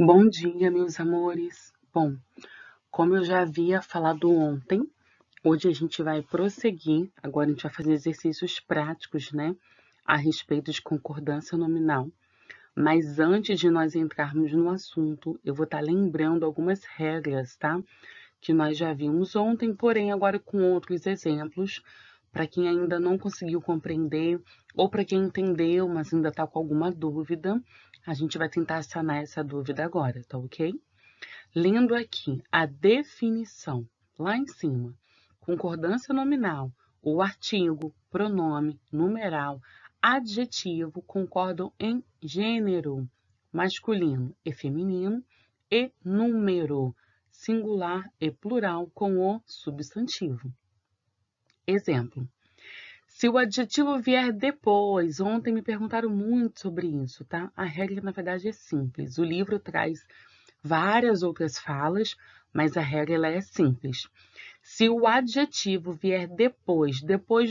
Bom dia, meus amores. Bom, como eu já havia falado ontem, hoje a gente vai prosseguir. Agora a gente vai fazer exercícios práticos, né, a respeito de concordância nominal. Mas antes de nós entrarmos no assunto, eu vou estar lembrando algumas regras, tá? Que nós já vimos ontem, porém agora com outros exemplos, para quem ainda não conseguiu compreender ou para quem entendeu, mas ainda está com alguma dúvida, a gente vai tentar sanar essa dúvida agora, tá ok? Lendo aqui a definição, lá em cima, concordância nominal, o artigo, pronome, numeral, adjetivo concordam em gênero, masculino e feminino, e número, singular e plural, com o substantivo. Exemplo. Se o adjetivo vier depois, ontem me perguntaram muito sobre isso, tá? A regra, na verdade, é simples. O livro traz várias outras falas, mas a regra ela é simples. Se o adjetivo vier depois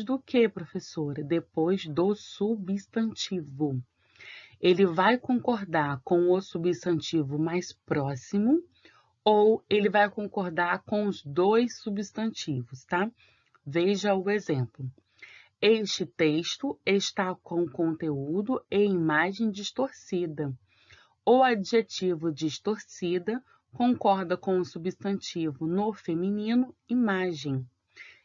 do que, professora? Depois do substantivo. Ele vai concordar com o substantivo mais próximo ou ele vai concordar com os dois substantivos, tá? Veja o exemplo. Este texto está com conteúdo e imagem distorcida. O adjetivo distorcida concorda com o substantivo no feminino imagem.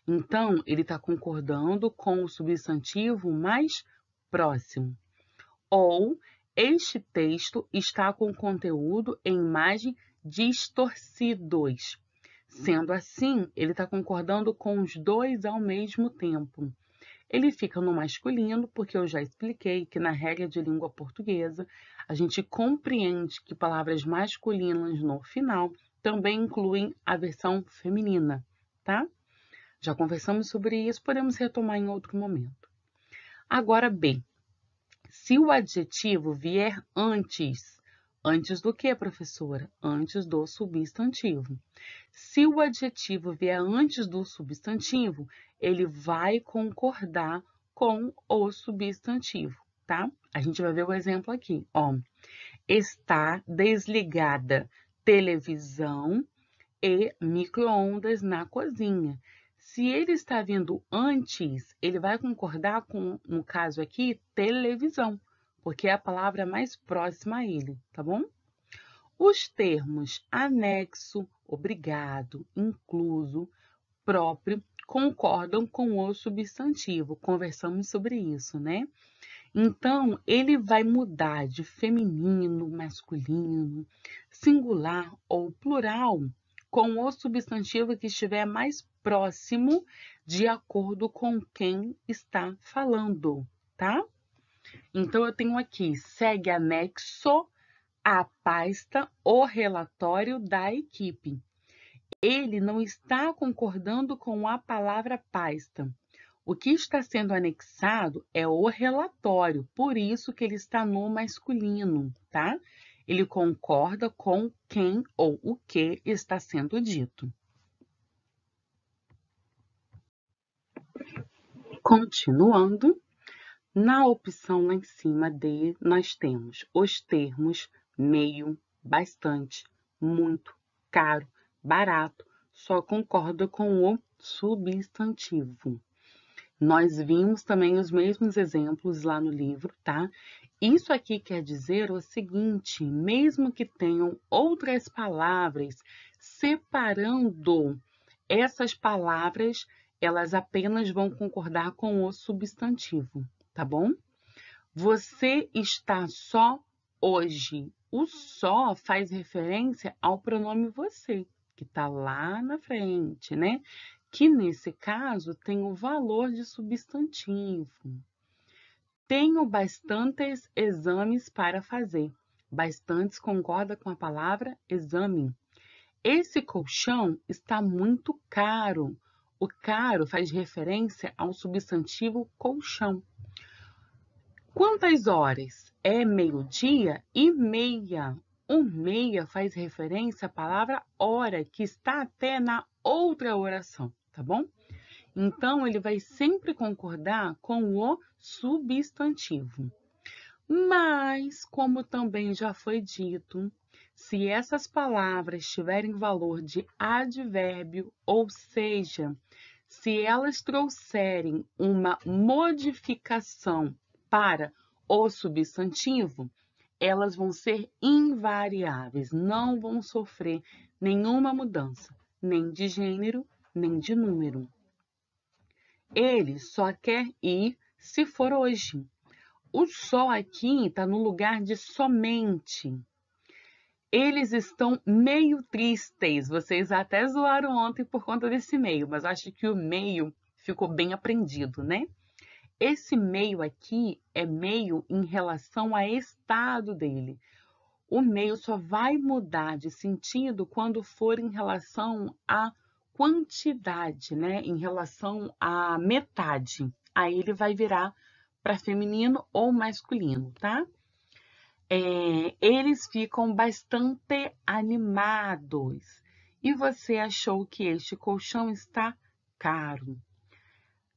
Então, ele está concordando com o substantivo mais próximo. Ou, este texto está com conteúdo em imagem distorcidos. Sendo assim, ele está concordando com os dois ao mesmo tempo. Ele fica no masculino, porque eu já expliquei que na regra de língua portuguesa, a gente compreende que palavras masculinas no final também incluem a versão feminina, tá? Já conversamos sobre isso, podemos retomar em outro momento. Agora, B. Se o adjetivo vier antes do que, professora? Antes do substantivo. Se o adjetivo vier antes do substantivo, ele vai concordar com o substantivo, tá? A gente vai ver o exemplo aqui, ó. Está desligada televisão e micro-ondas na cozinha. Se ele está vindo antes, ele vai concordar com, no caso aqui, televisão, porque é a palavra mais próxima a ele, tá bom? Os termos anexo, obrigado, incluso, próprio, concordam com o substantivo. Conversamos sobre isso, né? Então, ele vai mudar de feminino, masculino, singular ou plural com o substantivo que estiver mais próximo de acordo com quem está falando, tá? Então, eu tenho aqui, segue anexo a pasta o relatório da equipe. Ele não está concordando com a palavra pasta. O que está sendo anexado é o relatório, por isso que ele está no masculino, tá? Ele concorda com quem ou o que está sendo dito. Continuando, na opção lá em cima D, nós temos os termos meio, bastante, muito, caro, barato, só concorda com o substantivo. Nós vimos também os mesmos exemplos lá no livro, tá? Isso aqui quer dizer o seguinte, mesmo que tenham outras palavras separando essas palavras, elas apenas vão concordar com o substantivo, tá bom? Você está só hoje. O só faz referência ao pronome você, que está lá na frente, né? Que nesse caso tem o valor de substantivo. Tenho bastantes exames para fazer. Bastantes concorda com a palavra exame. Esse colchão está muito caro. O caro faz referência ao substantivo colchão. Quantas horas? É meio-dia e meia. O meia faz referência à palavra hora, que está até na outra oração, tá bom? Então, ele vai sempre concordar com o substantivo. Mas, como também já foi dito, se essas palavras tiverem valor de advérbio, ou seja, se elas trouxerem uma modificação para o substantivo, elas vão ser invariáveis, não vão sofrer nenhuma mudança, nem de gênero, nem de número. Ele só quer ir se for hoje. O só aqui está no lugar de somente. Eles estão meio tristes. Vocês até zoaram ontem por conta desse meio, mas acho que o meio ficou bem aprendido, né? Esse meio aqui é meio em relação ao estado dele. O meio só vai mudar de sentido quando for em relação à quantidade, né? Em relação à metade. Aí ele vai virar para feminino ou masculino, tá? Eles ficam bastante animados. E você achou que este colchão está caro.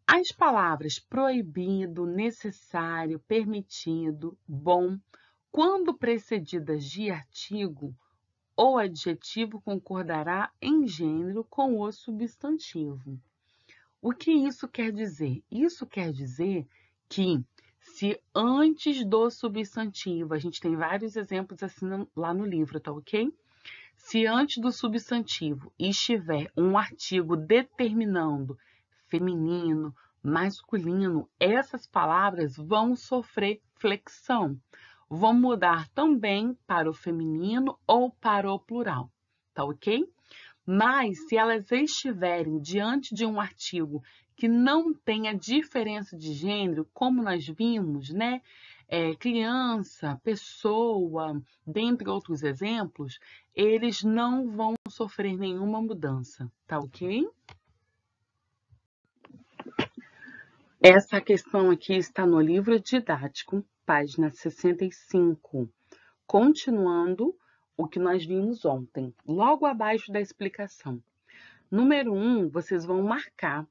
As palavras proibido, necessário, permitido, bom, quando precedidas de artigo ou adjetivo, concordará em gênero com o substantivo. O que isso quer dizer? Isso quer dizer que se antes do substantivo, a gente tem vários exemplos assim lá no livro, tá ok? Se antes do substantivo estiver um artigo determinando feminino, masculino, essas palavras vão sofrer flexão. Vão mudar também para o feminino ou para o plural, tá ok? Mas, se elas estiverem diante de um artigo que não tenha diferença de gênero, como nós vimos, né? Criança, pessoa, dentre outros exemplos, eles não vão sofrer nenhuma mudança, tá ok? Essa questão aqui está no livro didático, página 65. Continuando o que nós vimos ontem, logo abaixo da explicação. Número 1, vocês vão marcar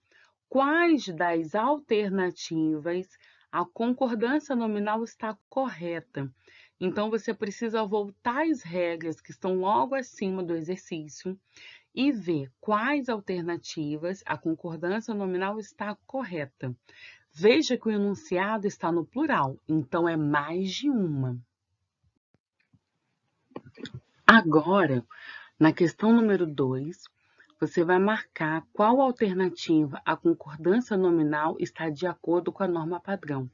quais das alternativas a concordância nominal está correta. Então, você precisa voltar às regras que estão logo acima do exercício e ver quais alternativas a concordância nominal está correta. Veja que o enunciado está no plural, então é mais de uma. Agora, na questão número 2, você vai marcar qual alternativa a concordância nominal está de acordo com a norma padrão,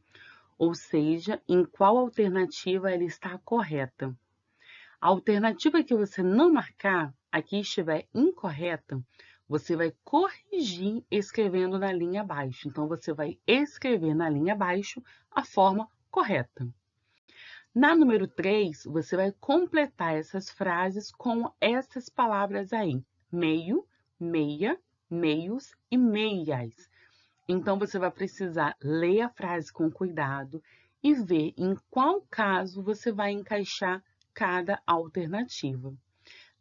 ou seja, em qual alternativa ela está correta. A alternativa que você não marcar, aqui estiver incorreta, você vai corrigir escrevendo na linha abaixo. Então, você vai escrever na linha abaixo a forma correta. Na número 3, você vai completar essas frases com essas palavras aí: meio, meia, meios e meias. Então, você vai precisar ler a frase com cuidado e ver em qual caso você vai encaixar cada alternativa.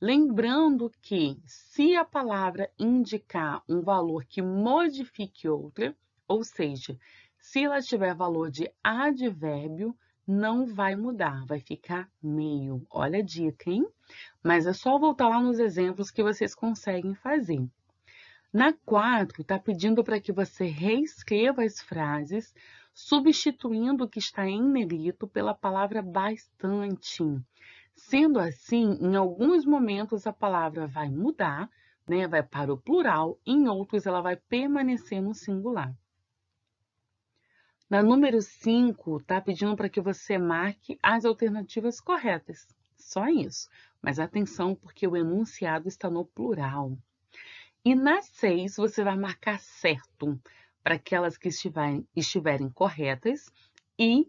Lembrando que, se a palavra indicar um valor que modifique outra, ou seja, se ela tiver valor de advérbio, não vai mudar, vai ficar meio. Olha a dica, hein? Mas é só voltar lá nos exemplos que vocês conseguem fazer. Na 4, está pedindo para que você reescreva as frases, substituindo o que está em negrito pela palavra bastante. Sendo assim, em alguns momentos a palavra vai mudar, né? Vai para o plural, em outros ela vai permanecer no singular. Na número 5, está pedindo para que você marque as alternativas corretas. Só isso. Mas atenção, porque o enunciado está no plural. E na 6, você vai marcar certo para aquelas que estiverem corretas e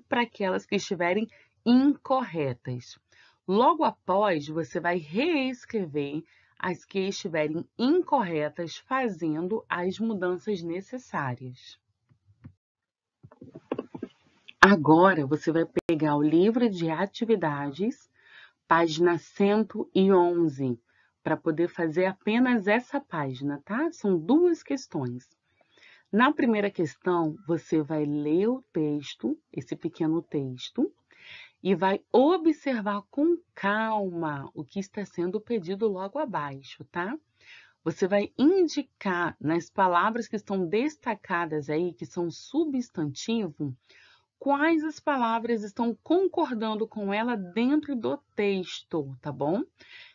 para aquelas que estiverem incorretas. Logo após, você vai reescrever as que estiverem incorretas, fazendo as mudanças necessárias. Agora, você vai pegar o livro de atividades, página 111, para poder fazer apenas essa página, tá? São 2 questões. Na primeira questão, você vai ler o texto, esse pequeno texto, e vai observar com calma o que está sendo pedido logo abaixo, tá? Você vai indicar nas palavras que estão destacadas aí, que são substantivo, quais as palavras estão concordando com ela dentro do texto, tá bom?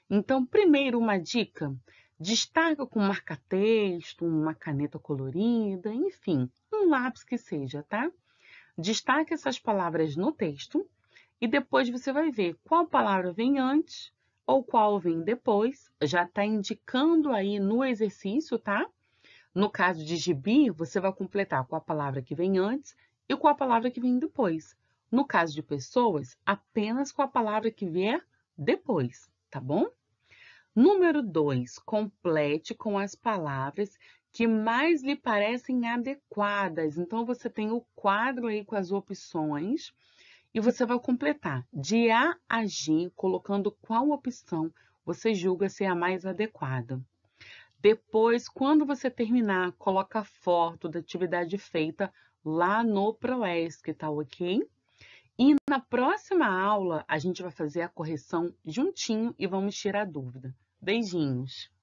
Então, primeiro, uma dica: destaca com marca-texto, uma caneta colorida, enfim, um lápis que seja, tá? Destaque essas palavras no texto e depois você vai ver qual palavra vem antes ou qual vem depois. Já está indicando aí no exercício, tá? No caso de gibi, você vai completar com a palavra que vem antes e com a palavra que vem depois. No caso de pessoas, apenas com a palavra que vier depois, tá bom? Número 2, complete com as palavras que mais lhe parecem adequadas. Então, você tem o quadro aí com as opções e você vai completar de A a G, colocando qual opção você julga ser a mais adequada. Depois, quando você terminar, coloca a foto da atividade feita lá no ProESC, tá ok? E na próxima aula, a gente vai fazer a correção juntinho e vamos tirar dúvida. Beijinhos!